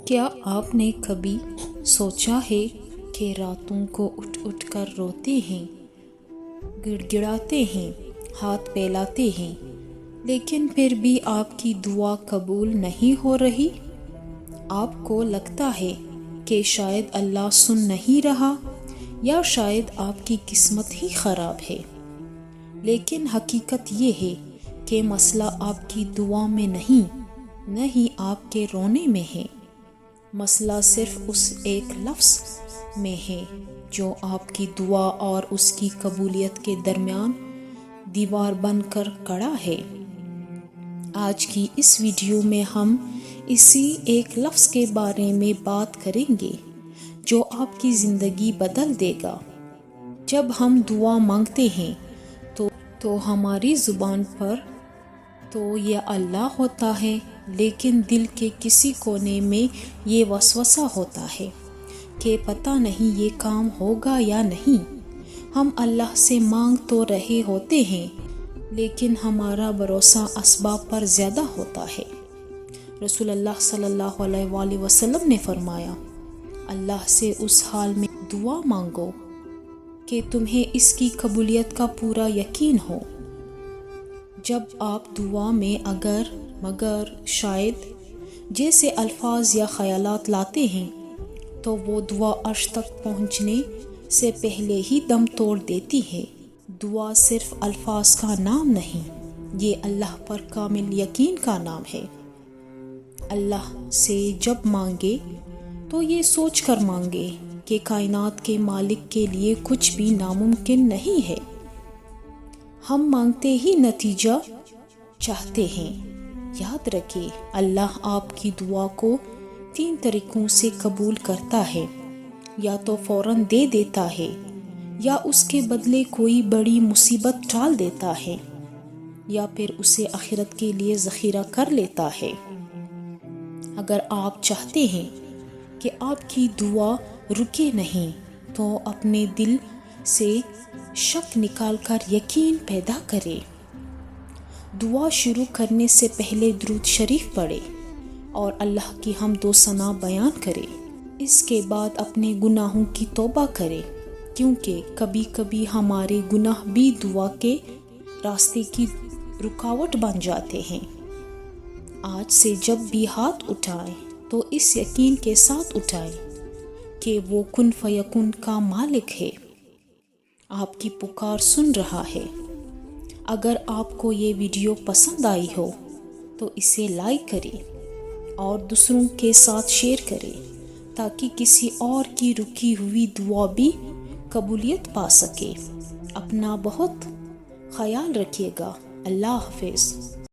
کیا آپ نے کبھی سوچا ہے کہ راتوں کو اٹھ اٹھ کر روتے ہیں، گڑ گڑاتے ہیں، ہاتھ پھیلاتے ہیں، لیکن پھر بھی آپ کی دعا قبول نہیں ہو رہی؟ آپ کو لگتا ہے کہ شاید اللہ سن نہیں رہا یا شاید آپ کی قسمت ہی خراب ہے، لیکن حقیقت یہ ہے کہ مسئلہ آپ کی دعا میں نہیں آپ کے رونے میں ہے۔ مسئلہ صرف اس ایک لفظ میں ہے جو آپ کی دعا اور اس کی قبولیت کے درمیان دیوار بن کر کھڑا ہے۔ آج کی اس ویڈیو میں ہم اسی ایک لفظ کے بارے میں بات کریں گے جو آپ کی زندگی بدل دے گا۔ جب ہم دعا مانگتے ہیں تو ہماری زبان پر تو یہ اللہ ہوتا ہے، لیکن دل کے کسی کونے میں یہ وسوسہ ہوتا ہے کہ پتہ نہیں یہ کام ہوگا یا نہیں۔ ہم اللہ سے مانگ تو رہے ہوتے ہیں، لیکن ہمارا بھروسہ اسباب پر زیادہ ہوتا ہے۔ رسول اللہ صلی اللہ علیہ وآلہ وسلم نے فرمایا، اللہ سے اس حال میں دعا مانگو کہ تمہیں اس کی قبولیت کا پورا یقین ہو۔ جب آپ دعا میں اگر، مگر، شاید جیسے الفاظ یا خیالات لاتے ہیں تو وہ دعا عرش تک پہنچنے سے پہلے ہی دم توڑ دیتی ہے۔ دعا صرف الفاظ کا نام نہیں، یہ اللہ پر کامل یقین کا نام ہے۔ اللہ سے جب مانگے تو یہ سوچ کر مانگے کہ کائنات کے مالک کے لیے کچھ بھی ناممکن نہیں ہے۔ ہم مانگتے ہی نتیجہ چاہتے ہیں۔ یاد رکھیں، اللہ آپ کی دعا کو 3 طریقوں سے قبول کرتا ہے، یا تو فوراً دے دیتا ہے، یا اس کے بدلے کوئی بڑی مصیبت ٹال دیتا ہے، یا پھر اسے آخرت کے لیے ذخیرہ کر لیتا ہے۔ اگر آپ چاہتے ہیں کہ آپ کی دعا رکے نہیں تو اپنے دل سے شک نکال کر یقین پیدا کریں۔ دعا شروع کرنے سے پہلے درود شریف پڑھیں اور اللہ کی حمد و ثنا بیان کریں۔ اس کے بعد اپنے گناہوں کی توبہ کریں، کیونکہ کبھی کبھی ہمارے گناہ بھی دعا کے راستے کی رکاوٹ بن جاتے ہیں۔ آج سے جب بھی ہاتھ اٹھائیں تو اس یقین کے ساتھ اٹھائیں کہ وہ کن فیکون کا مالک ہے، آپ کی پکار سن رہا ہے۔ اگر آپ کو یہ ویڈیو پسند آئی ہو تو اسے لائک کریں اور دوسروں کے ساتھ شیئر کریں تاکہ کسی اور کی رکی ہوئی دعا بھی قبولیت پا سکے۔ اپنا بہت خیال رکھیے گا۔ اللہ حافظ۔